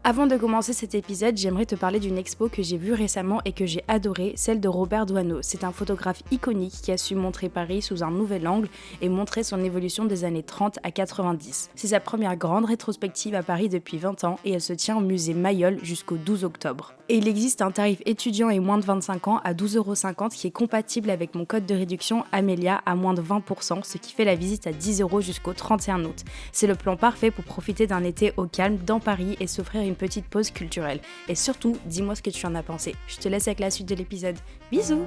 Avant de commencer cet épisode, j'aimerais te parler d'une expo que j'ai vue récemment et que j'ai adorée, celle de Robert Doisneau. C'est un photographe iconique qui a su montrer Paris sous un nouvel angle et montrer son évolution des années 30 à 90. C'est sa première grande rétrospective à Paris depuis 20 ans et elle se tient au musée Mayol jusqu'au 12 octobre. Et il existe un tarif étudiant et moins de 25 ans à 12,50€ qui est compatible avec mon code de réduction Amélia à moins de 20%, ce qui fait la visite à 10€ jusqu'au 31 août. C'est le plan parfait pour profiter d'un été au calme dans Paris et s'offrir une petite pause culturelle. Et surtout, dis-moi ce que tu en as pensé. Je te laisse avec la suite de l'épisode. Bisous!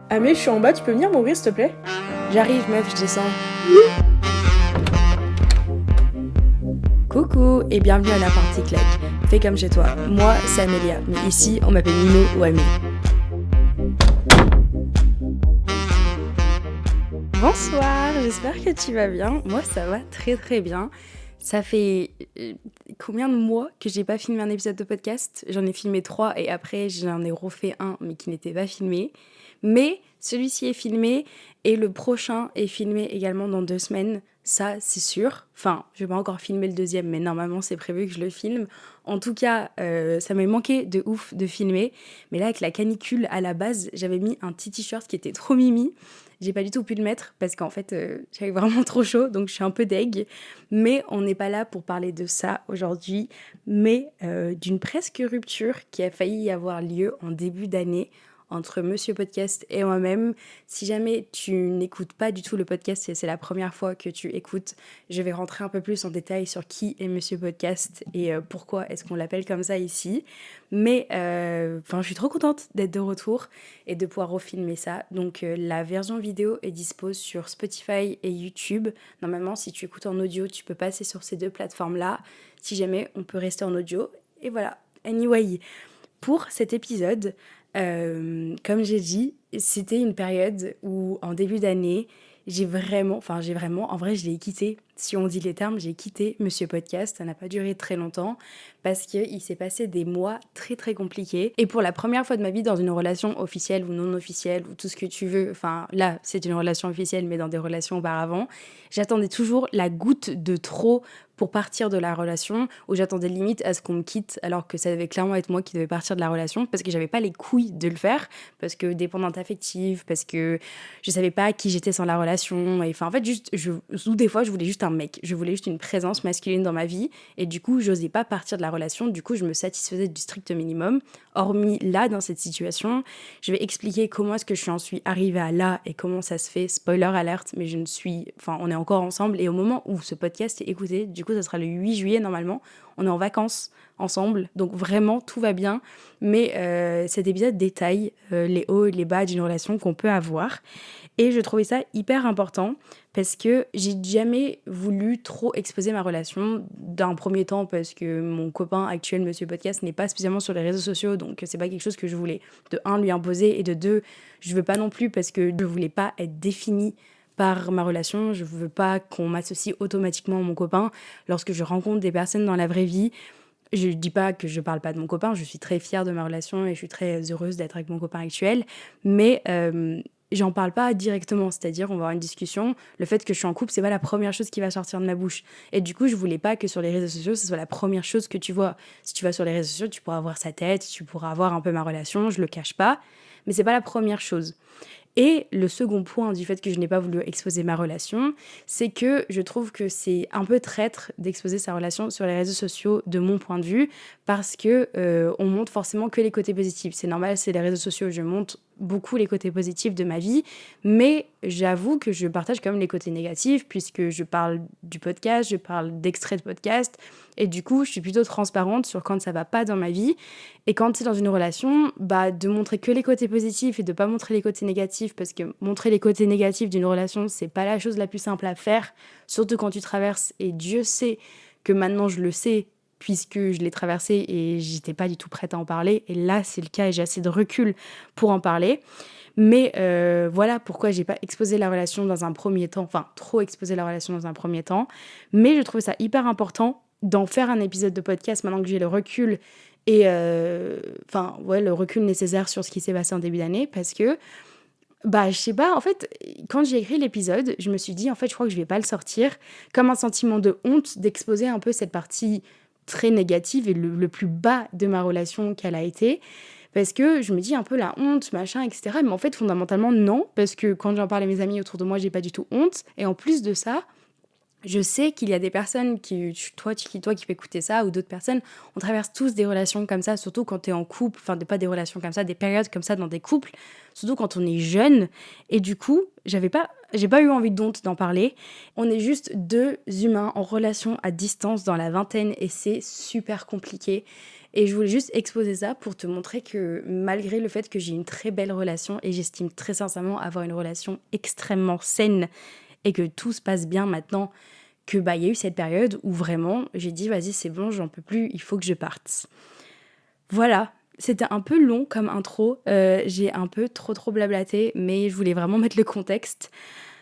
Amé, je suis en bas, tu peux venir m'ouvrir s'il te plaît? J'arrive meuf, je descends. Coucou et bienvenue à la partie claque. Fais comme chez toi. Moi, c'est Amélia, mais ici, on m'appelle Mino ou Amé. Bonsoir, j'espère que tu vas bien. Moi, ça va très très bien. Ça fait combien de mois que j'ai pas filmé un épisode de podcast? J'en ai filmé 3 et après j'en ai refait un mais qui n'était pas filmé. Mais celui-ci est filmé et le prochain est filmé également dans 2 semaines. Ça, c'est sûr. Enfin, je vais pas encore filmer le deuxième, mais normalement c'est prévu que je le filme. En tout cas, ça m'a manqué de ouf de filmer. Mais là, avec la canicule à la base, j'avais mis un petit t-shirt qui était trop mimi. J'ai pas du tout pu le mettre parce qu'en fait, j'avais vraiment trop chaud, donc je suis un peu deg. Mais on n'est pas là pour parler de ça aujourd'hui, mais d'une presque rupture qui a failli avoir lieu en début d'année entre Monsieur Podcast et moi-même. Si jamais tu n'écoutes pas du tout le podcast et c'est la première fois que tu écoutes, je vais rentrer un peu plus en détail sur qui est Monsieur Podcast et pourquoi est-ce qu'on l'appelle comme ça ici. Mais je suis trop contente d'être de retour et de pouvoir refilmer ça. Donc la version vidéo est dispo sur Spotify et YouTube. Normalement, si tu écoutes en audio, tu peux passer sur ces 2 plateformes-là. Si jamais, on peut rester en audio. Et voilà. Anyway, pour cet épisode, comme j'ai dit, c'était une période où, en début d'année, en vrai, je l'ai quitté. Si on dit les termes, j'ai quitté Monsieur Podcast. Ça n'a pas duré très longtemps parce qu'il s'est passé des mois très très compliqués. Et pour la première fois de ma vie, dans une relation officielle ou non officielle ou tout ce que tu veux, enfin là, c'est une relation officielle, mais dans des relations auparavant, j'attendais toujours la goutte de trop pour partir de la relation, où j'attendais limite à ce qu'on me quitte, alors que ça devait clairement être moi qui devais partir de la relation, parce que j'avais pas les couilles de le faire, parce que dépendante affective, parce que je savais pas qui j'étais sans la relation, et enfin en fait ou des fois je voulais juste un mec, je voulais juste une présence masculine dans ma vie, et du coup j'osais pas partir de la relation, du coup je me satisfaisais du strict minimum, hormis là dans cette situation, je vais expliquer comment est-ce que je suis arrivée à là, et comment ça se fait, spoiler alerte, mais on est encore ensemble, et au moment où ce podcast est écouté, du coup ça sera le 8 juillet normalement, on est en vacances ensemble, donc vraiment tout va bien, mais cet épisode détaille les hauts et les bas d'une relation qu'on peut avoir, et je trouvais ça hyper important parce que j'ai jamais voulu trop exposer ma relation d'un premier temps parce que mon copain actuel Monsieur Podcast n'est pas spécialement sur les réseaux sociaux, donc c'est pas quelque chose que je voulais de 1 lui imposer, et de 2 je veux pas non plus parce que je voulais pas être définie par ma relation, je veux pas qu'on m'associe automatiquement à mon copain. Lorsque je rencontre des personnes dans la vraie vie, je dis pas que je parle pas de mon copain, je suis très fière de ma relation et je suis très heureuse d'être avec mon copain actuel, mais j'en parle pas directement, c'est-à-dire on va avoir une discussion, le fait que je suis en couple, c'est pas la première chose qui va sortir de ma bouche. Et du coup, je voulais pas que sur les réseaux sociaux, ce soit la première chose que tu vois. Si tu vas sur les réseaux sociaux, tu pourras voir sa tête, tu pourras voir un peu ma relation, je le cache pas, mais c'est pas la première chose. Et le second point du fait que je n'ai pas voulu exposer ma relation, c'est que je trouve que c'est un peu traître d'exposer sa relation sur les réseaux sociaux de mon point de vue, parce que on montre forcément que les côtés positifs. C'est normal, c'est les réseaux sociaux, je montre beaucoup les côtés positifs de ma vie, mais j'avoue que je partage quand même les côtés négatifs, puisque je parle du podcast, je parle d'extraits de podcast, et du coup, je suis plutôt transparente sur quand ça va pas dans ma vie. Et quand c'est dans une relation, de montrer que les côtés positifs et de pas montrer les côtés négatifs, parce que montrer les côtés négatifs d'une relation, c'est pas la chose la plus simple à faire, surtout quand tu traverses, et Dieu sait que maintenant je le sais, puisque je l'ai traversé et j'étais pas du tout prête à en parler, et là c'est le cas et j'ai assez de recul pour en parler. Mais voilà pourquoi j'ai pas exposé la relation dans un premier temps, enfin trop exposé la relation dans un premier temps, mais je trouve ça hyper important d'en faire un épisode de podcast maintenant que j'ai le recul et le recul nécessaire sur ce qui s'est passé en début d'année, parce que Bah, je sais pas, en fait, quand j'ai écrit l'épisode, je me suis dit: «En fait, je crois que je vais pas le sortir», comme un sentiment de honte d'exposer un peu cette partie très négative et le plus bas de ma relation qu'elle a été. Parce que je me dis un peu: «La honte, machin et cetera», mais en fait, fondamentalement, non, parce que quand j'en parle à mes amis autour de moi, j'ai pas du tout honte et en plus de ça, je sais qu'il y a des personnes toi qui peux écouter ça ou d'autres personnes, on traverse tous des relations comme ça, surtout quand tu es en couple, enfin pas des relations comme ça, des périodes comme ça dans des couples, surtout quand on est jeune. Et du coup, j'ai pas eu envie d'honte d'en parler. On est juste deux humains en relation à distance dans la vingtaine et c'est super compliqué. Et je voulais juste exposer ça pour te montrer que malgré le fait que j'ai une très belle relation et j'estime très sincèrement avoir une relation extrêmement saine et que tout se passe bien maintenant, que bah il y a eu cette période où vraiment j'ai dit vas-y c'est bon, j'en peux plus, il faut que je parte. Voilà, c'était un peu long comme intro, j'ai un peu trop blablaté, mais je voulais vraiment mettre le contexte.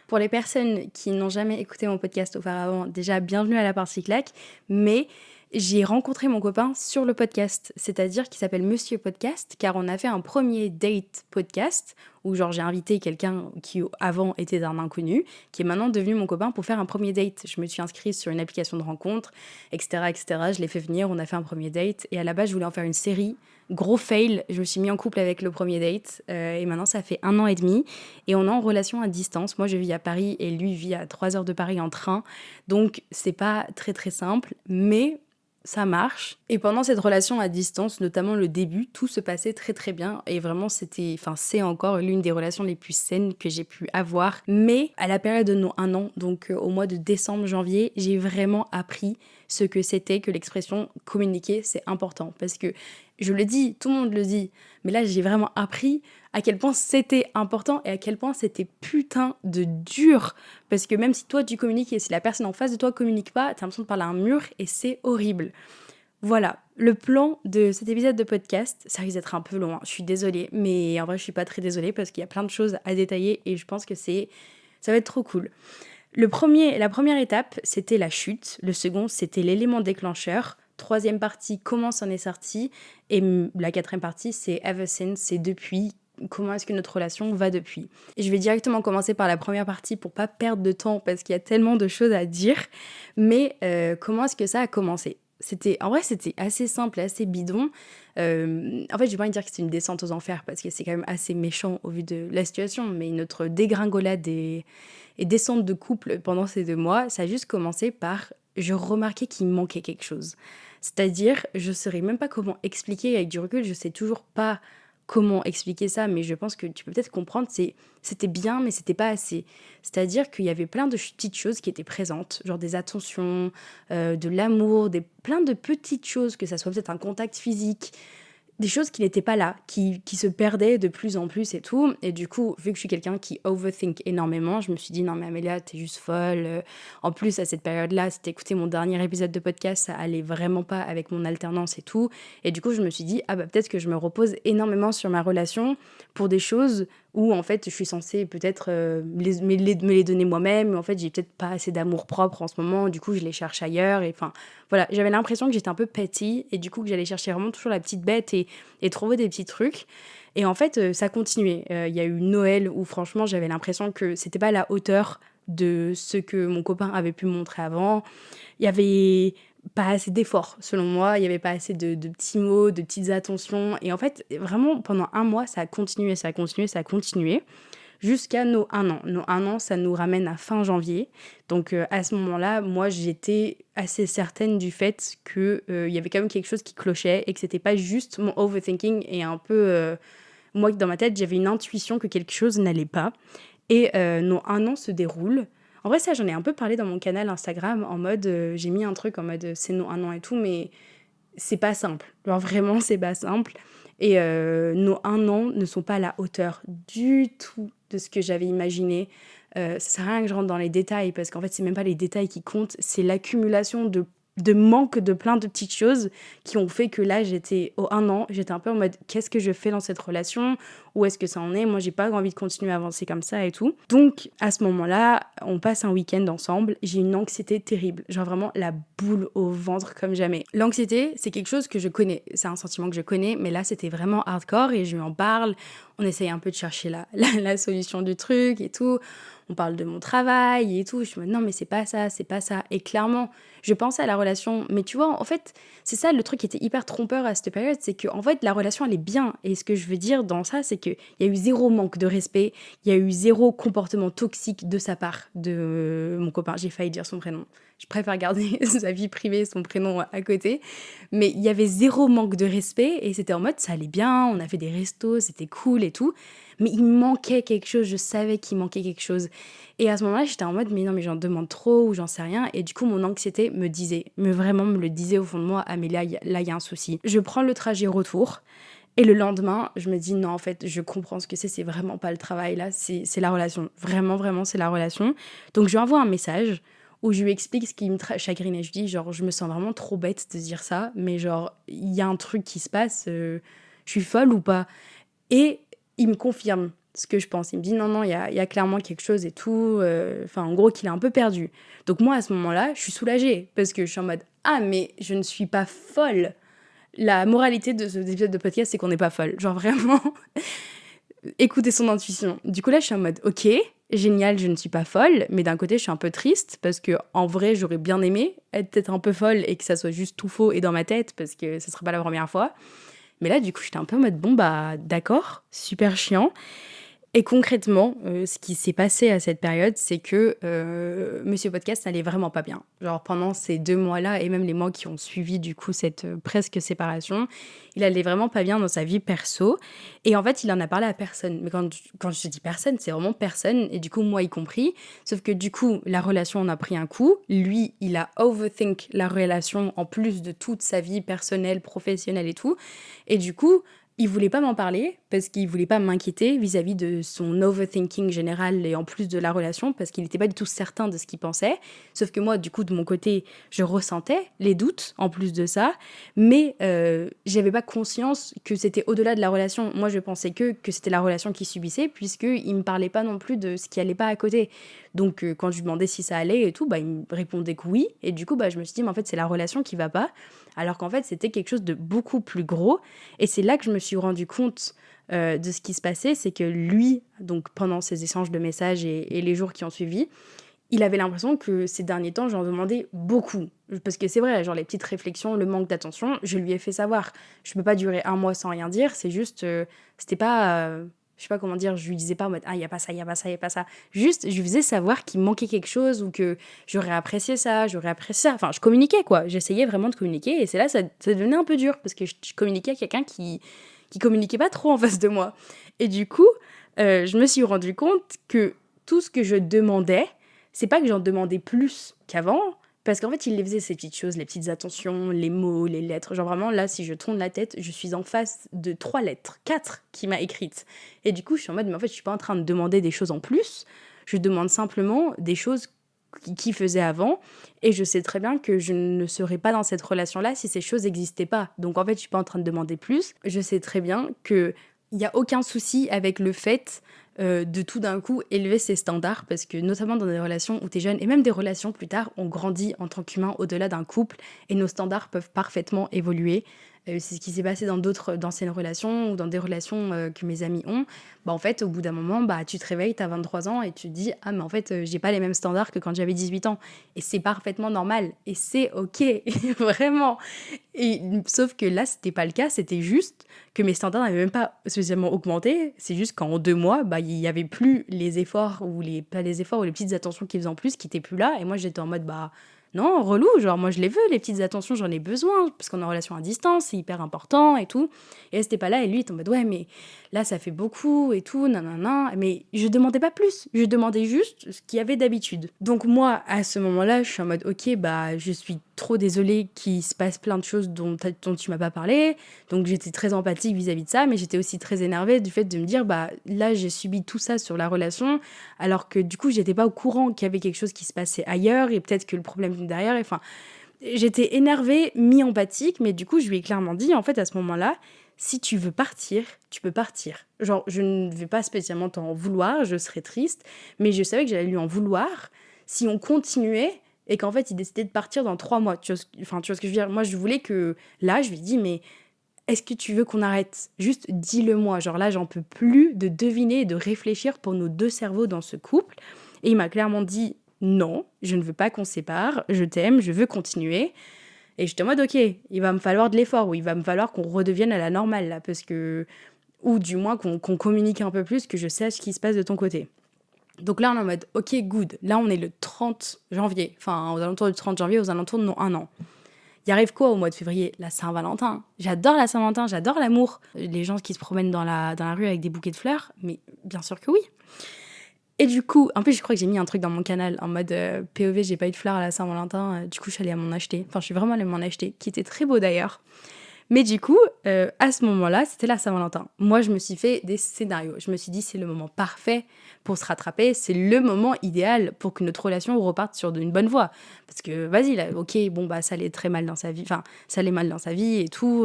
Pour les personnes qui n'ont jamais écouté mon podcast auparavant, déjà bienvenue à la partie claque, mais j'ai rencontré mon copain sur le podcast, c'est-à-dire qu'il s'appelle Monsieur Podcast, car on a fait un premier date podcast, où genre j'ai invité quelqu'un qui avant était un inconnu, qui est maintenant devenu mon copain pour faire un premier date. Je me suis inscrite sur une application de rencontre, etc., etc. Je l'ai fait venir, on a fait un premier date, et à la base je voulais en faire une série. Gros fail, je me suis mis en couple avec le premier date, et maintenant ça fait 1 an et demi, et on est en relation à distance. Moi je vis à Paris et lui vit à 3 heures de Paris en train, donc c'est pas très simple, mais ça marche. Et pendant cette relation à distance, notamment le début, tout se passait très bien. Et vraiment, c'est encore l'une des relations les plus saines que j'ai pu avoir. Mais à la période de nos 1 an, donc au mois de décembre, janvier, j'ai vraiment appris ce que c'était que l'expression communiquer, c'est important. Parce que je le dis, tout le monde le dit, mais là, j'ai vraiment appris à quel point c'était important et à quel point c'était putain de dur. Parce que même si toi tu communiques et si la personne en face de toi communique pas, t'as l'impression de parler à un mur et c'est horrible. Voilà, le plan de cet épisode de podcast, ça risque d'être un peu long, hein. Je suis désolée, mais en vrai je suis pas très désolée parce qu'il y a plein de choses à détailler et je pense que ça va être trop cool. La première étape, c'était la chute. Le second, c'était l'élément déclencheur. Troisième partie, comment s'en est sorti. Et la quatrième partie, c'est ever since, c'est depuis. Comment est-ce que notre relation va depuis. Et je vais directement commencer par la première partie pour pas perdre de temps parce qu'il y a tellement de choses à dire. Mais comment est-ce que ça a commencé. En vrai, c'était assez simple et assez bidon. En fait, je vais pas envie de dire que c'est une descente aux enfers parce que c'est quand même assez méchant au vu de la situation. Mais notre dégringolade et descente de couple pendant ces 2 mois, ça a juste commencé par je remarquais qu'il me manquait quelque chose. C'est-à-dire, je ne saurais même pas comment expliquer avec du recul, je sais toujours pas comment expliquer ça, mais je pense que tu peux peut-être comprendre, c'était bien, mais c'était pas assez. C'est-à-dire qu'il y avait plein de petites choses qui étaient présentes, genre des attentions, de l'amour, plein de petites choses, que ça soit peut-être un contact physique, des choses qui n'étaient pas là, qui se perdaient de plus en plus et tout. Et du coup, vu que je suis quelqu'un qui overthink énormément, je me suis dit non mais Amélia, t'es juste folle. En plus, à cette période-là, si t'écoutais mon dernier épisode de podcast, ça allait vraiment pas avec mon alternance et tout. Et du coup, je me suis dit, ah bah peut-être que je me repose énormément sur ma relation pour des choses où en fait je suis censée peut-être me les donner moi-même, mais en fait j'ai peut-être pas assez d'amour propre en ce moment, du coup je les cherche ailleurs, et enfin voilà, j'avais l'impression que j'étais un peu petty, et du coup que j'allais chercher vraiment toujours la petite bête et trouver des petits trucs. Et en fait, ça continuait. Il y a eu Noël où franchement, j'avais l'impression que c'était pas à la hauteur de ce que mon copain avait pu me montrer avant. Il y avait pas assez d'efforts, selon moi. Il y avait pas assez de petits mots, de petites attentions. Et en fait, vraiment, pendant 1 mois, ça a continué, ça a continué, ça a continué. Jusqu'à nos 1 an. Nos 1 an, ça nous ramène à fin janvier. Donc à ce moment-là, moi, j'étais assez certaine du fait qu'il y avait quand même quelque chose qui clochait et que c'était pas juste mon overthinking et un peu... moi, dans ma tête, j'avais une intuition que quelque chose n'allait pas. Et nos 1 an se déroulent. En vrai, ça, j'en ai un peu parlé dans mon canal Instagram, en mode... j'ai mis un truc en mode c'est nos 1 an et tout, mais c'est pas simple. Genre vraiment, c'est pas simple. Et nos 1 an ne sont pas à la hauteur du tout de ce que j'avais imaginé. Ça sert à rien que je rentre dans les détails, parce qu'en fait, c'est même pas les détails qui comptent, c'est l'accumulation de manque de plein de petites choses qui ont fait que là, j'étais au 1 an, j'étais un peu en mode qu'est-ce que je fais dans cette relation, où est-ce que ça en est, moi j'ai pas envie de continuer à avancer comme ça et tout. Donc à ce moment-là, on passe un week-end ensemble, j'ai une anxiété terrible, genre vraiment la boule au ventre comme jamais. L'anxiété, c'est quelque chose que je connais, c'est un sentiment que je connais, mais là c'était vraiment hardcore et je lui en parle. on essaye un peu de chercher la solution du truc et tout. On parle de mon travail et tout. Je me dis, non, mais c'est pas ça, c'est pas ça. Et clairement, je pensais à la relation. Mais tu vois, en fait, c'est ça le truc qui était hyper trompeur à cette période. C'est que, en fait, la relation, elle est bien. Et ce que je veux dire dans ça, c'est qu'il y a eu zéro manque de respect. Il y a eu zéro comportement toxique de sa part, de mon copain. J'ai failli dire son prénom. Je préfère garder sa vie privée, son prénom à côté. Mais il y avait zéro manque de respect. Et c'était en mode, ça allait bien. On a fait des restos, c'était cool et tout. Mais il manquait quelque chose, je savais qu'il manquait quelque chose. Et à ce moment-là, j'étais en mode, mais non, mais j'en demande trop ou j'en sais rien. Et du coup, mon anxiété me disait, vraiment me le disait au fond de moi, Amélia, là, il y a un souci. Je prends le trajet retour. Et le lendemain, je me dis, non, en fait, je comprends ce que c'est vraiment pas le travail, là, c'est la relation. Vraiment, vraiment, c'est la relation. Donc, je lui envoie un message où je lui explique ce qui me chagrinait. Je dis, genre, je me sens vraiment trop bête de dire ça, mais genre, il y a un truc qui se passe, je suis folle ou pas? Et il me confirme ce que je pense. Il me dit non, non, il y a clairement quelque chose et tout. Enfin, en gros, qu'il est un peu perdu. Donc moi, à ce moment-là, je suis soulagée parce que je suis en mode ah, mais je ne suis pas folle. La moralité de cet épisode de podcast, c'est qu'on n'est pas folle. Genre vraiment, écouter son intuition. Du coup, là, je suis en mode ok, génial, je ne suis pas folle. Mais d'un côté, je suis un peu triste parce que en vrai, j'aurais bien aimé être peut-être un peu folle et que ça soit juste tout faux et dans ma tête parce que ce serait pas la première fois. Mais là, du coup, j'étais un peu en mode, bon, bah, d'accord, super chiant. Et concrètement, ce qui s'est passé à cette période, c'est que Monsieur Podcast n'allait vraiment pas bien. Genre pendant ces 2 mois-là, et même les mois qui ont suivi du coup cette presque séparation, il allait vraiment pas bien dans sa vie perso. Et en fait, il en a parlé à personne. Mais quand je dis personne, c'est vraiment personne, et du coup, moi y compris. Sauf que du coup, la relation en a pris un coup. Lui, il a overthink la relation en plus de toute sa vie personnelle, professionnelle et tout. Et du coup, il voulait pas m'en parler parce qu'il voulait pas m'inquiéter vis-à-vis de son overthinking général et en plus de la relation parce qu'il n'était pas du tout certain de ce qu'il pensait. Sauf que moi, du coup, de mon côté, je ressentais les doutes en plus de ça, mais j'avais pas conscience que c'était au-delà de la relation. Moi, je pensais que c'était la relation qui subissait puisqu'il me parlait pas non plus de ce qui allait pas à côté. Donc, quand je lui demandais si ça allait et tout, bah, il me répondait que oui. Et du coup, bah, je me suis dit, mais en fait, c'est la relation qui va pas. Alors qu'en fait, c'était quelque chose de beaucoup plus gros. Et c'est là que je me suis rendu compte de ce qui se passait. C'est que lui, donc pendant ces échanges de messages et les jours qui ont suivi, il avait l'impression que ces derniers temps, j'en demandais beaucoup. Parce que c'est vrai, genre les petites réflexions, le manque d'attention, je lui ai fait savoir. Je peux pas durer 1 mois sans rien dire. C'est juste, c'était pas... je sais pas comment dire, je lui disais pas en mode ah, il y a pas ça, il y a pas ça, il y a pas ça. Juste, je lui faisais savoir qu'il manquait quelque chose ou que j'aurais apprécié ça, j'aurais apprécié ça. Enfin, je communiquais quoi. J'essayais vraiment de communiquer et c'est là ça devenait un peu dur parce que je communiquais à quelqu'un qui communiquait pas trop en face de moi. Et du coup, je me suis rendu compte que tout ce que je demandais, c'est pas que j'en demandais plus qu'avant, parce qu'en fait, il les faisait, ces petites choses, les petites attentions, les mots, les lettres. Genre vraiment, là, si je tourne la tête, je suis en face de 3 lettres, 4 qu'il m'a écrites. Et du coup, je suis en mode, mais en fait, je suis pas en train de demander des choses en plus. Je demande simplement des choses qu'il faisait avant. Et je sais très bien que je ne serais pas dans cette relation-là si ces choses n'existaient pas. Donc en fait, je suis pas en train de demander plus. Je sais très bien qu'il n'y a aucun souci avec le fait de tout d'un coup élever ses standards parce que notamment dans des relations où t'es jeune et même des relations plus tard, on grandit en tant qu'humain au-delà d'un couple et nos standards peuvent parfaitement évoluer. C'est ce qui s'est passé dans d'autres d'anciennes relations ou dans des relations que mes amis ont. Bah, en fait, au bout d'un moment, bah, tu te réveilles, t'as 23 ans et tu te dis « Ah, mais en fait, j'ai pas les mêmes standards que quand j'avais 18 ans. » Et c'est parfaitement normal. Et c'est OK, vraiment. Et, sauf que là, c'était pas le cas. C'était juste que mes standards n'avaient même pas spécialement augmenté. C'est juste qu'en 2 mois, bah, il y avait plus les efforts ou pas les efforts ou les petites attentions qu'ils faisaient en plus qui étaient plus là. Et moi, j'étais en mode « Bah... » non, relou, genre moi je les veux, les petites attentions, j'en ai besoin, parce qu'on est en relation à distance, c'est hyper important et tout. Et elle, c'était pas là, et lui, il était en mode, ouais, mais là, ça fait beaucoup et tout, nanana. Mais je demandais pas plus, je demandais juste ce qu'il y avait d'habitude. Donc moi, à ce moment-là, je suis en mode, ok, bah, je suis trop désolée qu'il se passe plein de choses dont tu m'as pas parlé. Donc j'étais très empathique vis-à-vis de ça, mais j'étais aussi très énervée du fait de me dire, bah, là, j'ai subi tout ça sur la relation, alors que du coup, j'étais pas au courant qu'il y avait quelque chose qui se passait ailleurs, et peut-être que le problème derrière, enfin, j'étais énervée, mi-empathique, mais du coup, je lui ai clairement dit, en fait, à ce moment-là, si tu veux partir, tu peux partir. Genre, je ne vais pas spécialement t'en vouloir, je serais triste, mais je savais que j'allais lui en vouloir si on continuait et qu'en fait, il décidait de partir dans 3 mois. Tu vois ce que je veux dire ? Moi, je voulais que, là, je lui ai dit, mais est-ce que tu veux qu'on arrête ? Juste dis-le-moi. Genre là, j'en peux plus de deviner et de réfléchir pour nos deux cerveaux dans ce couple. Et il m'a clairement dit non, je ne veux pas qu'on se sépare, je t'aime, je veux continuer. Et j'étais en mode ok, il va me falloir de l'effort, ou il va me falloir qu'on redevienne à la normale là, parce que... Ou du moins qu'on communique un peu plus, que je sache ce qui se passe de ton côté. Donc là, on est en mode ok, good. Là, on est le 30 janvier, enfin aux alentours du 30 janvier, aux alentours de nos 1 an. Il arrive quoi au mois de février ? La Saint-Valentin. J'adore la Saint-Valentin, j'adore l'amour. Les gens qui se promènent dans la rue avec des bouquets de fleurs, mais bien sûr que oui. Et du coup, en plus, je crois que j'ai mis un truc dans mon canal en mode POV, j'ai pas eu de fleurs à la Saint-Valentin. Du coup, je suis allée m'en acheter. Enfin, je suis vraiment allée m'en acheter, qui était très beau d'ailleurs. Mais du coup, à ce moment-là, c'était la Saint-Valentin. Moi, je me suis fait des scénarios. Je me suis dit, c'est le moment parfait pour se rattraper. C'est le moment idéal pour que notre relation reparte sur une bonne voie. Parce que, vas-y, là, ok, bon, bah, ça allait très mal dans sa vie. Enfin, ça allait mal dans sa vie et tout.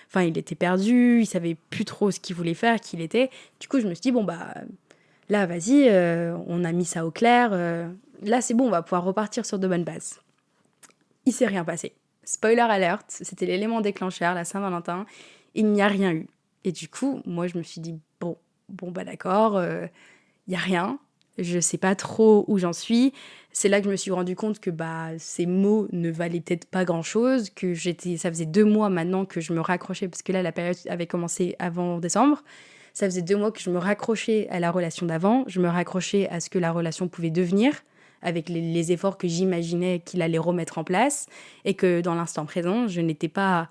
Enfin, il était perdu. Il savait plus trop ce qu'il voulait faire, qui il était. Du coup, je me suis dit, bon, bah, là, vas-y, on a mis ça au clair. Là, c'est bon, on va pouvoir repartir sur de bonnes bases. Il s'est rien passé. Spoiler alert, c'était l'élément déclencheur, la Saint-Valentin. Il n'y a rien eu. Et du coup, moi, je me suis dit, bon bah d'accord, il n'y a rien. Je sais pas trop où j'en suis. C'est là que je me suis rendu compte que bah, ces mots ne valaient peut-être pas grand-chose, que ça faisait 2 mois maintenant que je me raccrochais, parce que là, la période avait commencé avant décembre. Ça faisait 2 mois que je me raccrochais à la relation d'avant. Je me raccrochais à ce que la relation pouvait devenir, avec les efforts que j'imaginais qu'il allait remettre en place, et que dans l'instant présent, je n'étais pas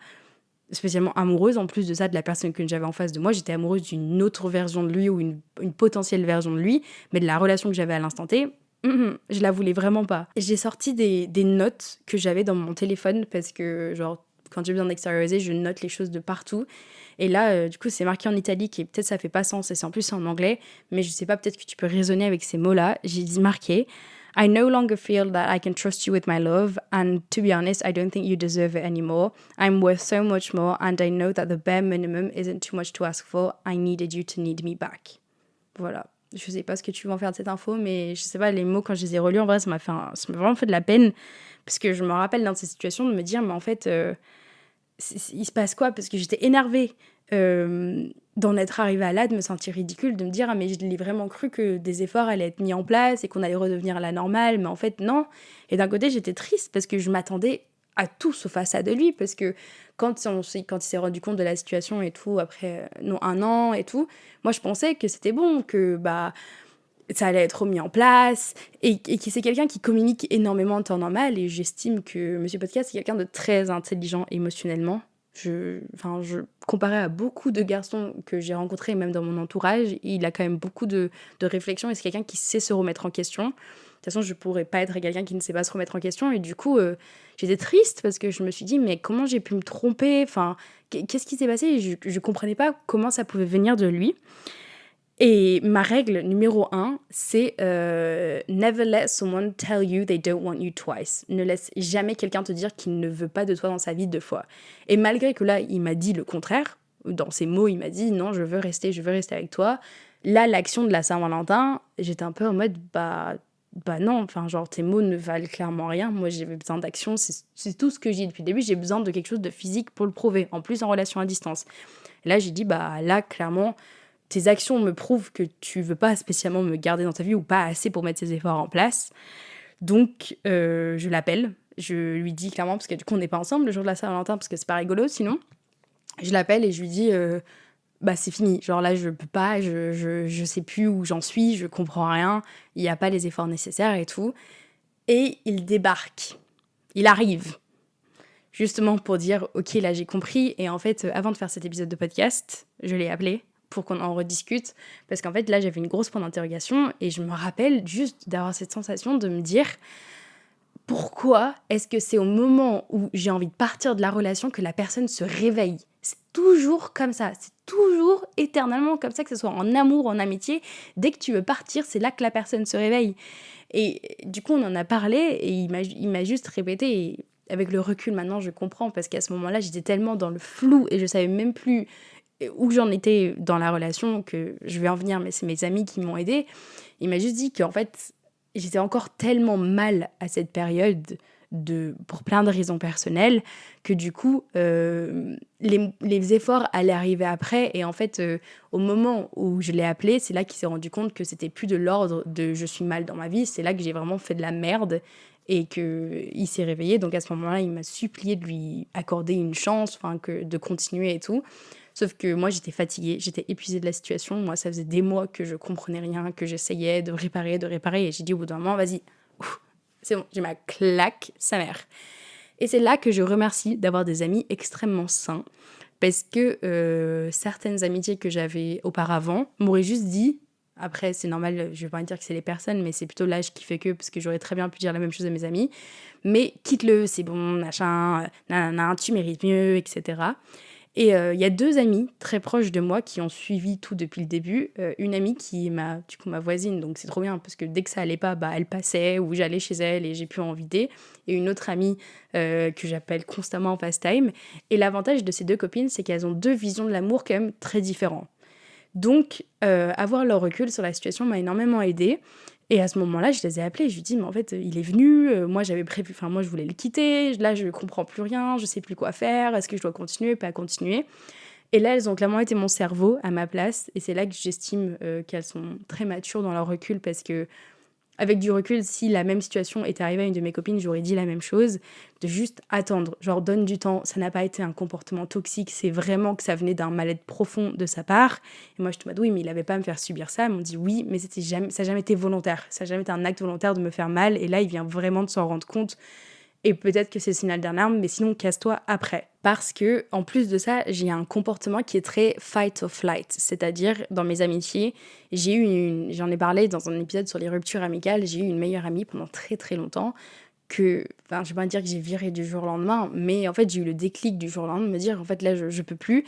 spécialement amoureuse, en plus de ça, de la personne que j'avais en face de moi. J'étais amoureuse d'une autre version de lui, ou une potentielle version de lui, mais de la relation que j'avais à l'instant T, je la voulais vraiment pas. J'ai sorti des notes que j'avais dans mon téléphone, parce que genre, quand j'ai besoin d'extérioriser, je note les choses de partout. Et là, du coup, c'est marqué en italique, et peut-être ça fait pas sens, et c'est en plus en anglais, mais je sais pas, peut-être que tu peux raisonner avec ces mots-là. J'ai dit marqué: I no longer feel that I can trust you with my love, and to be honest, I don't think you deserve it anymore. I'm worth so much more, and I know that the bare minimum isn't too much to ask for. I needed you to need me back. Voilà. Je sais pas ce que tu vas en faire de cette info, mais je sais pas, les mots, quand je les ai relus, en vrai, ça m'a vraiment fait de la peine, parce que je me rappelle dans ces situations de me dire, mais en fait, il se passe quoi ? Parce que j'étais énervée d'en être arrivée à là, de me sentir ridicule, de me dire, ah mais je l'ai vraiment cru que des efforts allaient être mis en place et qu'on allait redevenir à la normale, mais en fait non. Et d'un côté, j'étais triste parce que je m'attendais à tout sauf à ça de lui, parce que quand il s'est rendu compte de la situation et tout, après 1 an et tout, moi je pensais que c'était bon, que bah ça allait être remis en place, et que c'est quelqu'un qui communique énormément en temps normal, et j'estime que Monsieur Podcast est quelqu'un de très intelligent émotionnellement. Comparé à beaucoup de garçons que j'ai rencontrés, même dans mon entourage, il a quand même beaucoup de réflexion, et c'est quelqu'un qui sait se remettre en question. De toute façon, je pourrais pas être quelqu'un qui ne sait pas se remettre en question, et du coup, j'étais triste parce que je me suis dit, mais comment j'ai pu me tromper ? Enfin, qu'est-ce qui s'est passé ? Je comprenais pas comment ça pouvait venir de lui. Et ma règle numéro 1, c'est never let someone tell you they don't want you twice. Ne laisse jamais quelqu'un te dire qu'il ne veut pas de toi dans sa vie 2 fois. Et malgré que là, il m'a dit le contraire, dans ses mots, il m'a dit non, je veux rester avec toi. Là, l'action de la Saint-Valentin, j'étais un peu en mode bah non, enfin genre tes mots ne valent clairement rien. Moi, j'ai besoin d'action, c'est tout ce que j'ai depuis le début. J'ai besoin de quelque chose de physique pour le prouver, en plus en relation à distance. Et là, j'ai dit bah là, clairement, tes actions me prouvent que tu veux pas spécialement me garder dans ta vie, ou pas assez pour mettre ces efforts en place. Donc, je l'appelle. Je lui dis clairement, parce que du coup, on n'est pas ensemble le jour de la Saint-Valentin, parce que c'est pas rigolo sinon. Je l'appelle et je lui dis, bah c'est fini. Genre là, je peux pas, je sais plus où j'en suis, je comprends rien. Il n'y a pas les efforts nécessaires et tout. Et il débarque. Il arrive. Justement pour dire, ok, là j'ai compris. Et en fait, avant de faire cet épisode de podcast, je l'ai appelé pour qu'on en rediscute, parce qu'en fait là j'avais une grosse point d'interrogation, et je me rappelle juste d'avoir cette sensation de me dire, pourquoi est-ce que c'est au moment où j'ai envie de partir de la relation que la personne se réveille ? C'est toujours comme ça, c'est toujours éternellement comme ça, que ce soit en amour, en amitié. Dès que tu veux partir, c'est là que la personne se réveille. Et du coup on en a parlé, et il m'a juste répété, et avec le recul maintenant je comprends, parce qu'à ce moment-là j'étais tellement dans le flou et je savais même plus où j'en étais dans la relation, que je vais en venir, mais c'est mes amis qui m'ont aidée. Il m'a juste dit qu'en fait, j'étais encore tellement mal à cette période pour plein de raisons personnelles, que du coup, les efforts allaient arriver après. Et en fait, au moment où je l'ai appelé, c'est là qu'il s'est rendu compte que c'était plus de l'ordre de je suis mal dans ma vie. C'est là que j'ai vraiment fait de la merde et qu'il s'est réveillé. Donc à ce moment-là, il m'a supplié de lui accorder une chance, de continuer et tout. Sauf que moi, j'étais fatiguée, j'étais épuisée de la situation. Moi, ça faisait des mois que je comprenais rien, que j'essayais de réparer. Et j'ai dit au bout d'un moment, vas-y, c'est bon, j'ai ma claque, sa mère. Et c'est là que je remercie d'avoir des amis extrêmement sains. Parce que certaines amitiés que j'avais auparavant m'auraient juste dit, après c'est normal, je vais pas dire que c'est les personnes, mais c'est plutôt l'âge qui fait que, parce que j'aurais très bien pu dire la même chose à mes amis, mais quitte-le, c'est bon, machin, nanana, tu mérites mieux, etc. Et il y a 2 amies très proches de moi qui ont suivi tout depuis le début. Une amie qui est ma voisine, donc c'est trop bien parce que dès que ça allait pas, elle passait ou j'allais chez elle et j'ai pu en vider. Et une autre amie que j'appelle constamment en FaceTime. Et l'avantage de ces 2 copines, c'est qu'elles ont 2 visions de l'amour quand même très différentes. Donc, avoir leur recul sur la situation m'a énormément aidée. Et à ce moment-là, je les ai appelées. Je lui ai dit, mais en fait, il est venu. Moi, moi, je voulais le quitter. Là, je comprends plus rien. Je sais plus quoi faire. Est-ce que je dois continuer, pas continuer? Et là, elles ont clairement été mon cerveau à ma place. Et c'est là que j'estime qu'elles sont très matures dans leur recul parce que, avec du recul, si la même situation était arrivée à une de mes copines, j'aurais dit la même chose, de juste attendre, genre donne du temps, ça n'a pas été un comportement toxique, c'est vraiment que ça venait d'un mal-être profond de sa part. Et moi je te dis, oui, mais il avait pas à me faire subir ça. Elles m'ont dit oui, mais ça n'a jamais été volontaire, ça n'a jamais été un acte volontaire de me faire mal, et là il vient vraiment de s'en rendre compte. Et peut-être que c'est le signal d'alarme, mais sinon casse-toi après. Parce que, en plus de ça, j'ai un comportement qui est très fight or flight. C'est-à-dire, dans mes amitiés, j'en ai parlé dans un épisode sur les ruptures amicales, j'ai eu une meilleure amie pendant très très longtemps je vais pas dire que j'ai viré du jour au lendemain, mais en fait, j'ai eu le déclic du jour au lendemain de me dire, en fait, là, je peux plus.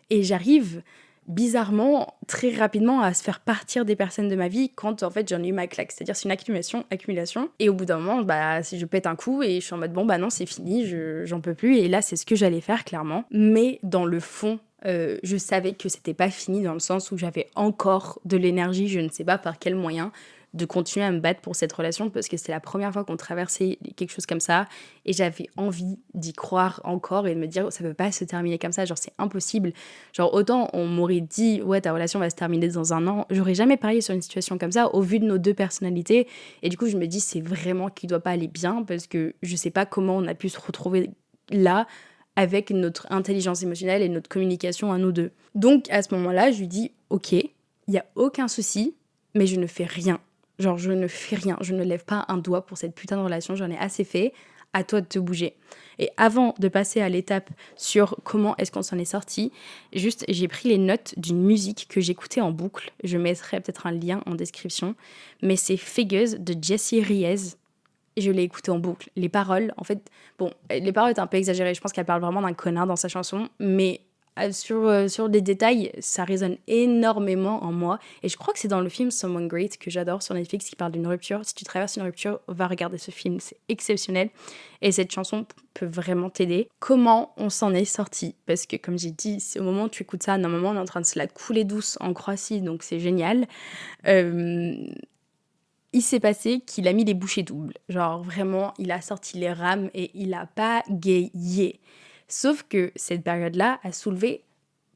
Et j'arrive bizarrement, très rapidement, à se faire partir des personnes de ma vie quand, en fait, j'en ai eu ma claque. C'est-à-dire, c'est une accumulation. Et au bout d'un moment, si je pète un coup et je suis en mode, non, c'est fini, j'en peux plus. Et là, c'est ce que j'allais faire, clairement. Mais dans le fond, je savais que c'était pas fini dans le sens où j'avais encore de l'énergie, je ne sais pas par quel moyen, de continuer à me battre pour cette relation parce que c'était la première fois qu'on traversait quelque chose comme ça et j'avais envie d'y croire encore et de me dire ça peut pas se terminer comme ça, genre c'est impossible. Genre autant on m'aurait dit ouais ta relation va se terminer dans 1 an, j'aurais jamais parié sur une situation comme ça au vu de nos 2 personnalités et du coup je me dis c'est vraiment qu'il doit pas aller bien parce que je sais pas comment on a pu se retrouver là avec notre intelligence émotionnelle et notre communication à nous 2. Donc à ce moment-là je lui dis ok, il y a aucun souci mais je ne fais rien. Genre, je ne fais rien, je ne lève pas un doigt pour cette putain de relation, j'en ai assez fait, à toi de te bouger. Et avant de passer à l'étape sur comment est-ce qu'on s'en est sorti, juste, j'ai pris les notes d'une musique que j'écoutais en boucle. Je mettrai peut-être un lien en description, mais c'est Figures de Jessie Reyez. Et je l'ai écouté en boucle. Les paroles, en fait, les paroles étaient un peu exagérées, je pense qu'elle parle vraiment d'un connard dans sa chanson, mais sur des détails, ça résonne énormément en moi. Et je crois que c'est dans le film Someone Great que j'adore sur Netflix qui parle d'une rupture. Si tu traverses une rupture, va regarder ce film, c'est exceptionnel. Et cette chanson peut vraiment t'aider. Comment on s'en est sorti? Parce que comme j'ai dit, au moment où tu écoutes ça, normalement on est en train de se la couler douce en Croatie, donc c'est génial. Il s'est passé qu'il a mis les bouchées doubles. Genre vraiment, il a sorti les rames et il a pas gayé. Sauf que cette période-là a soulevé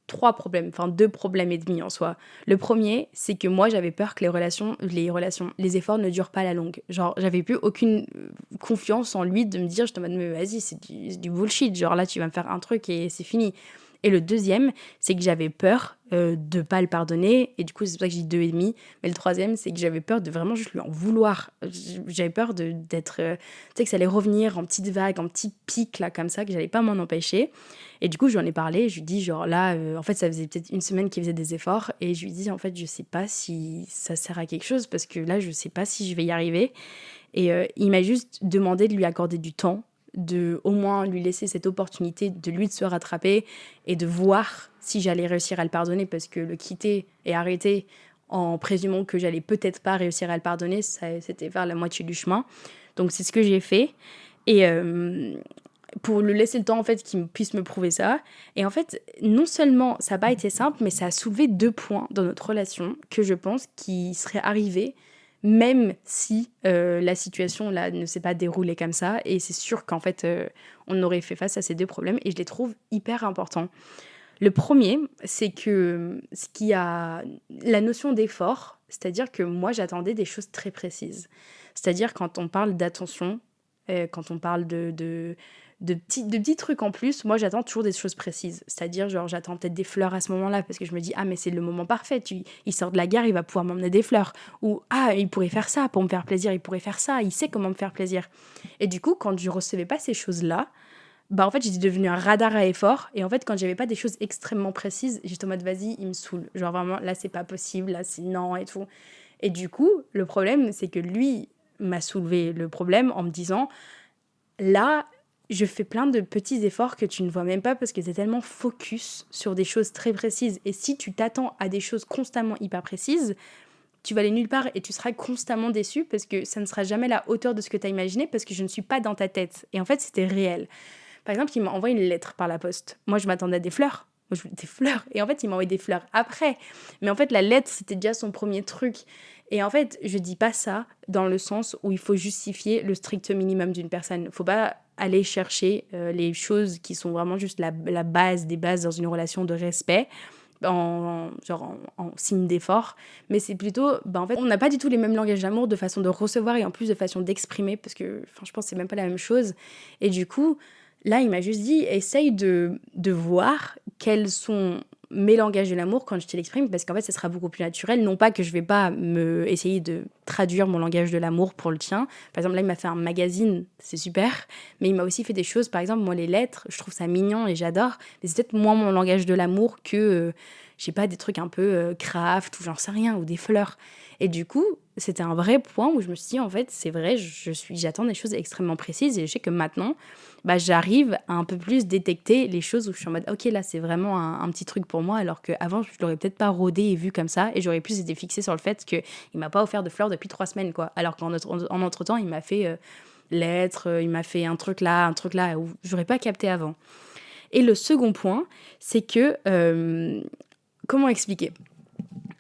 3 problèmes, 2 problèmes et demi en soi. Le premier, c'est que moi, j'avais peur que les efforts ne durent pas à la longue. Genre, j'avais plus aucune confiance en lui de me dire, je te dis, mais vas-y, c'est du bullshit. Genre là, tu vas me faire un truc et c'est fini. Et le deuxième, c'est que j'avais peur de pas le pardonner. Et du coup, c'est pour ça que j'ai dit 2,5. Mais le troisième, c'est que j'avais peur de vraiment juste lui en vouloir. J'avais peur d'être... tu sais, que ça allait revenir en petites vagues, en petits pics, là, comme ça, que j'allais pas m'en empêcher. Et du coup, je lui en ai parlé. Je lui ai dit, genre là, en fait, ça faisait peut-être 1 semaine qu'il faisait des efforts. Et je lui ai dit, en fait, je sais pas si ça sert à quelque chose. Parce que là, je sais pas si je vais y arriver. Et il m'a juste demandé de lui accorder du temps, de au moins lui laisser cette opportunité de lui de se rattraper et de voir si j'allais réussir à le pardonner parce que le quitter et arrêter en présumant que j'allais peut-être pas réussir à le pardonner, c'était vers la moitié du chemin. Donc c'est ce que j'ai fait et pour lui laisser le temps en fait qu'il puisse me prouver ça. Et en fait, non seulement ça n'a pas été simple, mais ça a soulevé 2 points dans notre relation que je pense qui seraient arrivés même si la situation là ne s'est pas déroulée comme ça. Et c'est sûr qu'en fait, on aurait fait face à ces deux problèmes et je les trouve hyper importants. Le premier, c'est que ce qui a la notion d'effort, c'est-à-dire que moi, j'attendais des choses très précises. C'est-à-dire quand on parle d'attention, quand on parle de petits trucs en plus, moi, j'attends toujours des choses précises. C'est-à-dire, genre, j'attends peut-être des fleurs à ce moment-là parce que je me dis, ah, mais c'est le moment parfait. Il sort de la gare, il va pouvoir m'emmener des fleurs. Ou, ah, il pourrait faire ça pour me faire plaisir, il pourrait faire ça, il sait comment me faire plaisir. Et du coup, quand je recevais pas ces choses-là, bah en fait, j'étais devenue un radar à effort. Et en fait, quand j'avais pas des choses extrêmement précises, j'étais en mode, vas-y, il me saoule. Genre vraiment, là, c'est pas possible, là, c'est non et tout. Et du coup, le problème, c'est que lui m'a soulevé le problème en me disant, là, je fais plein de petits efforts que tu ne vois même pas parce que tu es tellement focus sur des choses très précises. Et si tu t'attends à des choses constamment hyper précises, tu vas aller nulle part et tu seras constamment déçu parce que ça ne sera jamais la hauteur de ce que tu as imaginé parce que je ne suis pas dans ta tête. Et en fait, c'était réel. Par exemple, il m'a envoyé une lettre par la poste. Moi, je m'attendais à des fleurs. Moi, je voulais des fleurs. Et en fait, il m'a envoyé des fleurs après. Mais en fait, la lettre, c'était déjà son premier truc. Et en fait, je dis pas ça dans le sens où il faut justifier le strict minimum d'une personne. Faut pas aller chercher les choses qui sont vraiment juste la base des bases dans une relation de respect en signe d'effort, mais c'est plutôt, en fait, on n'a pas du tout les mêmes langages d'amour de façon de recevoir et en plus de façon d'exprimer, parce que je pense que c'est même pas la même chose. Et du coup, là, il m'a juste dit, essaye de voir quels sont mes langages de l'amour quand je te l'exprime, parce qu'en fait, ça sera beaucoup plus naturel. Non pas que je vais pas essayer de traduire mon langage de l'amour pour le tien. Par exemple, là, il m'a fait un magazine, c'est super, mais il m'a aussi fait des choses, par exemple, moi, les lettres, je trouve ça mignon et j'adore, mais c'est peut-être moins mon langage de l'amour que, je sais pas, des trucs un peu craft ou j'en sais rien, ou des fleurs. Et du coup, c'était un vrai point où je me suis dit, en fait, c'est vrai, j'attends des choses extrêmement précises et je sais que maintenant, j'arrive à un peu plus détecter les choses où je suis en mode, ok, là, c'est vraiment un petit truc pour moi, alors qu'avant, je l'aurais peut-être pas rodé et vu comme ça et j'aurais plus été fixée sur le fait qu'il m'a pas offert de fleurs depuis 3 semaines, quoi. Alors qu'en entre-temps, il m'a fait lettres, il m'a fait un truc là, où j'aurais pas capté avant. Et le second point, c'est que, comment expliquer ?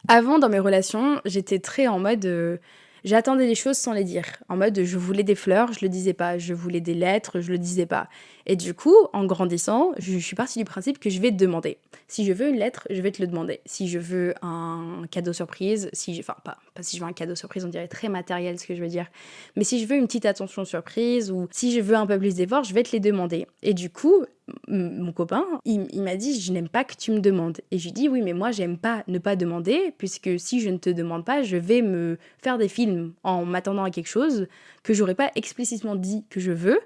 Avant, dans mes relations, j'étais très en mode... j'attendais les choses sans les dire. En mode, je voulais des fleurs, je le disais pas. Je voulais des lettres, je le disais pas. Et du coup, en grandissant, je suis partie du principe que je vais te demander. Si je veux une lettre, je vais te le demander. Si je veux un cadeau surprise, enfin, pas si je veux un cadeau surprise, on dirait très matériel ce que je veux dire. Mais si je veux une petite attention surprise ou si je veux un peu plus d'efforts, je vais te les demander. Et du coup, mon copain, il m'a dit, je n'aime pas que tu me demandes. Et je lui dis, oui, mais moi, j'aime pas ne pas demander, puisque si je ne te demande pas, je vais me faire des films en m'attendant à quelque chose que j'aurais pas explicitement dit que je veux.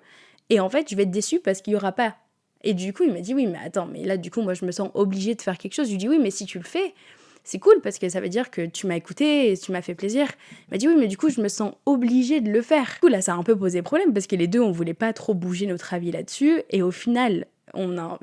Et en fait, je vais être déçue parce qu'il y aura pas. Et du coup, il m'a dit, oui, mais attends, mais là, du coup, moi, je me sens obligée de faire quelque chose. Je lui dis, oui, mais si tu le fais, c'est cool parce que ça veut dire que tu m'as écouté et tu m'as fait plaisir. Il m'a dit, oui, mais du coup, je me sens obligée de le faire. Du coup, là, ça a un peu posé problème parce que les deux, on voulait pas trop bouger notre avis là-dessus. Et au final, en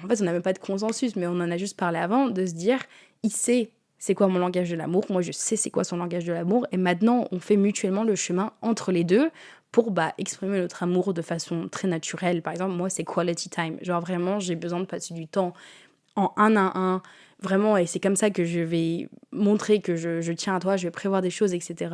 fait, on n'a même pas de consensus, mais on en a juste parlé avant, de se dire, il sait c'est quoi mon langage de l'amour, moi je sais c'est quoi son langage de l'amour, et maintenant on fait mutuellement le chemin entre les deux pour exprimer notre amour de façon très naturelle. Par exemple, moi c'est quality time, genre vraiment j'ai besoin de passer du temps en un à un, vraiment, et c'est comme ça que je vais montrer que je tiens à toi, je vais prévoir des choses, etc.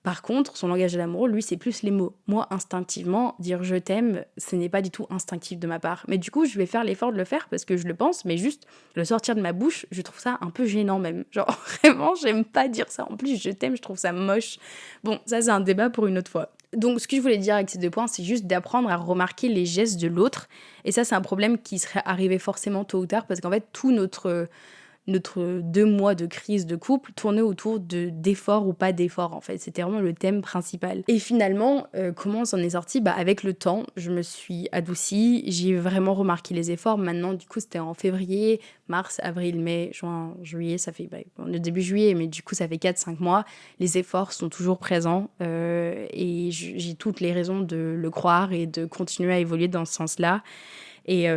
Par contre, son langage de l'amour, lui, c'est plus les mots. Moi, instinctivement, dire je t'aime, ce n'est pas du tout instinctif de ma part. Mais du coup, je vais faire l'effort de le faire parce que je le pense, mais juste le sortir de ma bouche, je trouve ça un peu gênant même. Genre, vraiment, j'aime pas dire ça. En plus, je t'aime, je trouve ça moche. Bon, ça, c'est un débat pour une autre fois. Donc, ce que je voulais dire avec ces 2 points, c'est juste d'apprendre à remarquer les gestes de l'autre. Et ça, c'est un problème qui serait arrivé forcément tôt ou tard parce qu'en fait, tout notre 2 mois de crise de couple tournait autour d'efforts ou pas d'efforts, en fait. C'était vraiment le thème principal. Et finalement, comment on s'en est sorti ? Avec le temps, je me suis adoucie, j'ai vraiment remarqué les efforts. Maintenant, du coup, c'était en février, mars, avril, mai, juin, juillet, ça fait on est début juillet, mais du coup, ça fait 4-5 mois. Les efforts sont toujours présents et j'ai toutes les raisons de le croire et de continuer à évoluer dans ce sens-là. Et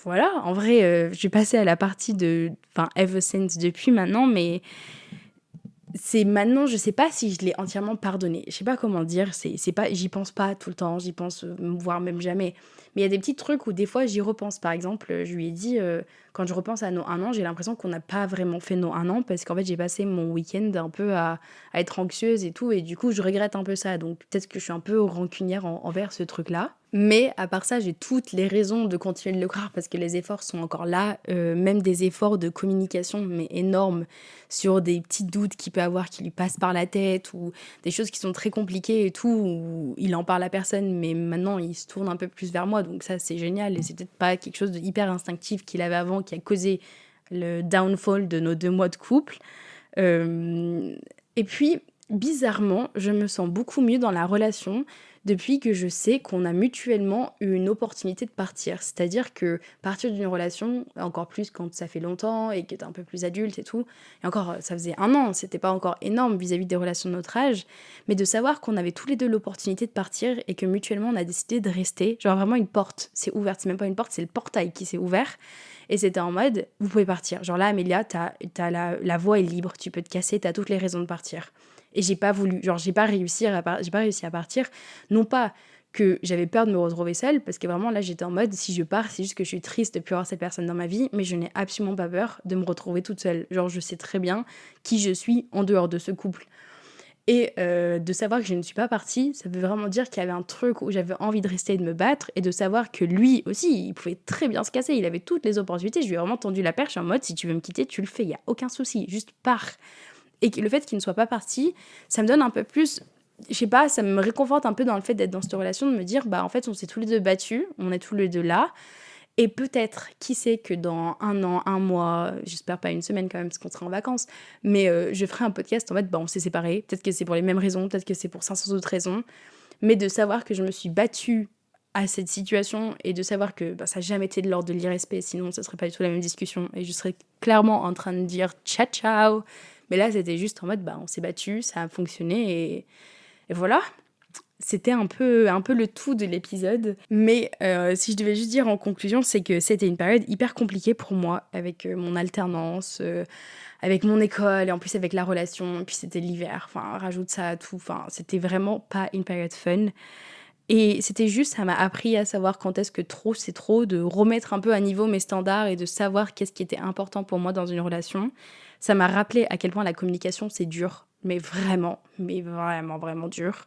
voilà, en vrai, je vais passer à la partie ever since depuis maintenant, mais c'est maintenant, je sais pas si je l'ai entièrement pardonné. Je sais pas comment dire, c'est pas, j'y pense pas tout le temps, j'y pense voire même jamais. Mais il y a des petits trucs où des fois j'y repense. Par exemple, je lui ai dit, quand je repense à nos 1 an, j'ai l'impression qu'on n'a pas vraiment fait nos 1 an parce qu'en fait, j'ai passé mon week-end un peu à être anxieuse et tout. Et du coup, je regrette un peu ça. Donc, peut-être que je suis un peu rancunière envers ce truc-là. Mais à part ça, j'ai toutes les raisons de continuer de le croire parce que les efforts sont encore là. Même des efforts de communication, mais énormes, sur des petits doutes qu'il peut avoir qui lui passent par la tête ou des choses qui sont très compliquées et tout, où il en parle à personne, mais maintenant il se tourne un peu plus vers moi, donc ça c'est génial, et c'est peut-être pas quelque chose de hyper instinctif qu'il avait avant qui a causé le downfall de nos 2 mois de couple. Et puis, bizarrement, je me sens beaucoup mieux dans la relation depuis que je sais qu'on a mutuellement eu une opportunité de partir. C'est-à-dire que partir d'une relation, encore plus quand ça fait longtemps et que t'es un peu plus adulte et tout, et encore, ça faisait 1 an, c'était pas encore énorme vis-à-vis des relations de notre âge, mais de savoir qu'on avait tous les deux l'opportunité de partir et que mutuellement on a décidé de rester, genre vraiment une porte s'est ouverte, c'est même pas une porte, c'est le portail qui s'est ouvert, et c'était en mode, vous pouvez partir. Genre là, Amélia, la voie est libre, tu peux te casser, t'as toutes les raisons de partir. Et j'ai pas voulu, genre j'ai pas réussi à partir, non pas que j'avais peur de me retrouver seule, parce que vraiment là j'étais en mode, si je pars, c'est juste que je suis triste de plus avoir cette personne dans ma vie, mais je n'ai absolument pas peur de me retrouver toute seule. Genre je sais très bien qui je suis en dehors de ce couple. Et de savoir que je ne suis pas partie, ça veut vraiment dire qu'il y avait un truc où j'avais envie de rester et de me battre, et de savoir que lui aussi, il pouvait très bien se casser, il avait toutes les opportunités, je lui ai vraiment tendu la perche en mode, si tu veux me quitter, tu le fais, il y a aucun souci, juste pars. Et le fait qu'il ne soit pas parti, ça me donne un peu plus, je sais pas, ça me réconforte un peu dans le fait d'être dans cette relation, de me dire, bah en fait, on s'est tous les deux battus, on est tous les deux là, et peut-être, qui sait que dans 1 an, 1 mois, j'espère pas une semaine quand même, parce qu'on sera en vacances, mais je ferai un podcast en mode, bah on s'est séparés, peut-être que c'est pour les mêmes raisons, peut-être que c'est pour 500 autres raisons, mais de savoir que je me suis battue à cette situation, et de savoir que bah, ça n'a jamais été de l'ordre de l'irrespect, sinon ce serait pas du tout la même discussion, et je serais clairement en train de dire ciao ciao, mais là c'était juste en mode, bah on s'est battu, ça a fonctionné, et voilà. C'était un peu le tout de l'épisode. Mais si je devais juste dire en conclusion, c'est que c'était une période hyper compliquée pour moi, avec mon alternance, avec mon école, et en plus avec la relation, et puis c'était l'hiver, enfin rajoute ça à tout, enfin c'était vraiment pas une période fun. Et c'était juste, ça m'a appris à savoir quand est-ce que trop c'est trop, de remettre un peu à niveau mes standards et de savoir qu'est-ce qui était important pour moi dans une relation. Ça m'a rappelé à quel point la communication c'est dur, mais vraiment, vraiment dur.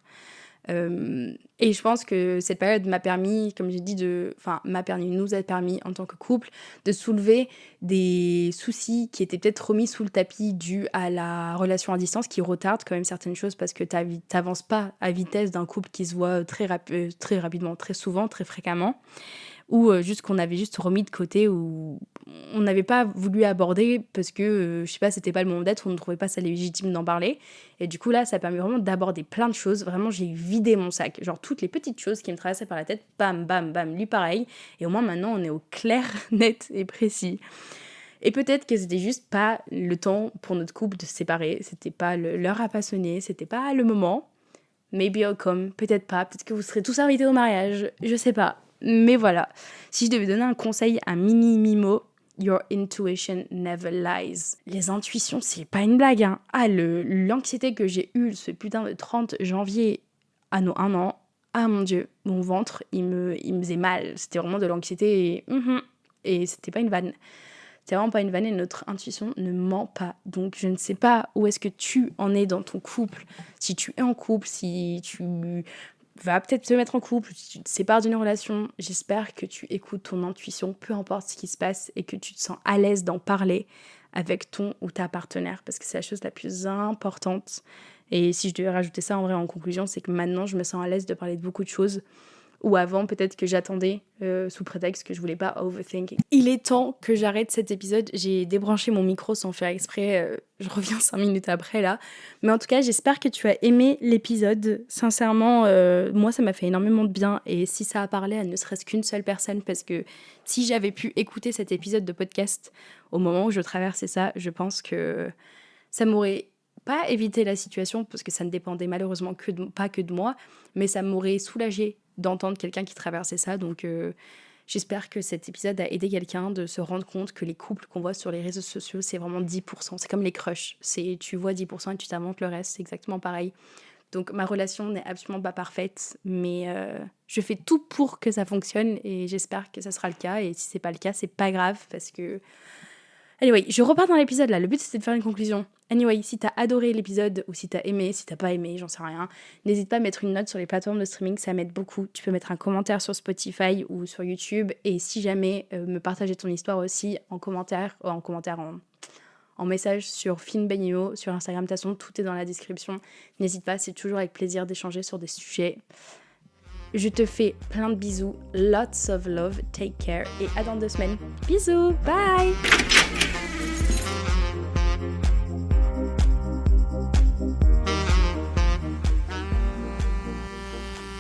Et je pense que cette période m'a permis, comme j'ai dit, nous a permis en tant que couple de soulever des soucis qui étaient peut-être remis sous le tapis dû à la relation à distance, qui retarde quand même certaines choses parce que t'avances pas à vitesse d'un couple qui se voit très rapidement, très souvent, très fréquemment, ou juste qu'on avait juste remis de côté, ou on n'avait pas voulu aborder parce que, je sais pas, c'était pas le moment d'être, on ne trouvait pas ça légitime d'en parler. Et du coup, là, ça a permis vraiment d'aborder plein de choses. Vraiment, j'ai vidé mon sac. Genre, toutes les petites choses qui me traversaient par la tête, bam, bam, bam, lui pareil. Et au moins, maintenant, on est au clair, net et précis. Et peut-être que c'était juste pas le temps pour notre couple de se séparer. C'était pas l'heure à pas sonner, c'était pas le moment. Maybe I'll come, peut-être pas. Peut-être que vous serez tous invités au mariage, je sais pas. Mais voilà, si je devais donner un conseil à Mimo, your intuition never lies. Les intuitions, c'est pas une blague, hein. Ah, l'anxiété que j'ai eue ce putain de 30 janvier à nos 1 an, ah mon Dieu, mon ventre, il me faisait mal. C'était vraiment de l'anxiété et c'était pas une vanne. C'est vraiment pas une vanne, et notre intuition ne ment pas. Donc je ne sais pas où est-ce que tu en es dans ton couple, si tu es en couple, si tu vas peut-être te mettre en couple, si tu te sépares d'une relation. J'espère que tu écoutes ton intuition, peu importe ce qui se passe, et que tu te sens à l'aise d'en parler avec ton ou ta partenaire, parce que c'est la chose la plus importante. Et si je devais rajouter ça en vrai en conclusion, c'est que maintenant je me sens à l'aise de parler de beaucoup de choses, ou avant, peut-être que j'attendais sous prétexte que je voulais pas overthink. Il est temps que j'arrête cet épisode. J'ai débranché mon micro sans faire exprès. Je reviens 5 minutes après, là. Mais en tout cas, j'espère que tu as aimé l'épisode. Sincèrement, moi, ça m'a fait énormément de bien. Et si ça a parlé à ne serait-ce qu'une seule personne, parce que si j'avais pu écouter cet épisode de podcast au moment où je traversais ça, je pense que ça m'aurait pas évité la situation, parce que ça ne dépendait malheureusement pas que de moi, mais ça m'aurait soulagée d'entendre quelqu'un qui traversait ça. Donc j'espère que cet épisode a aidé quelqu'un de se rendre compte que les couples qu'on voit sur les réseaux sociaux, c'est vraiment 10%. C'est comme les crushs. Tu vois 10% et tu t'inventes le reste. C'est exactement pareil. Donc ma relation n'est absolument pas parfaite, mais je fais tout pour que ça fonctionne et j'espère que ça sera le cas. Et si c'est pas le cas, c'est pas grave parce que... Anyway, je repars dans l'épisode là. Le but c'était de faire une conclusion. Anyway, si t'as adoré l'épisode ou si t'as aimé, si t'as pas aimé, j'en sais rien, n'hésite pas à mettre une note sur les plateformes de streaming, ça m'aide beaucoup. Tu peux mettre un commentaire sur Spotify ou sur YouTube et si jamais me partager ton histoire aussi en commentaire, en message sur Film Benimo, sur Instagram, de toute façon, tout est dans la description. N'hésite pas, c'est toujours avec plaisir d'échanger sur des sujets. Je te fais plein de bisous, lots of love, take care et à dans 2 semaines. Bisous, bye!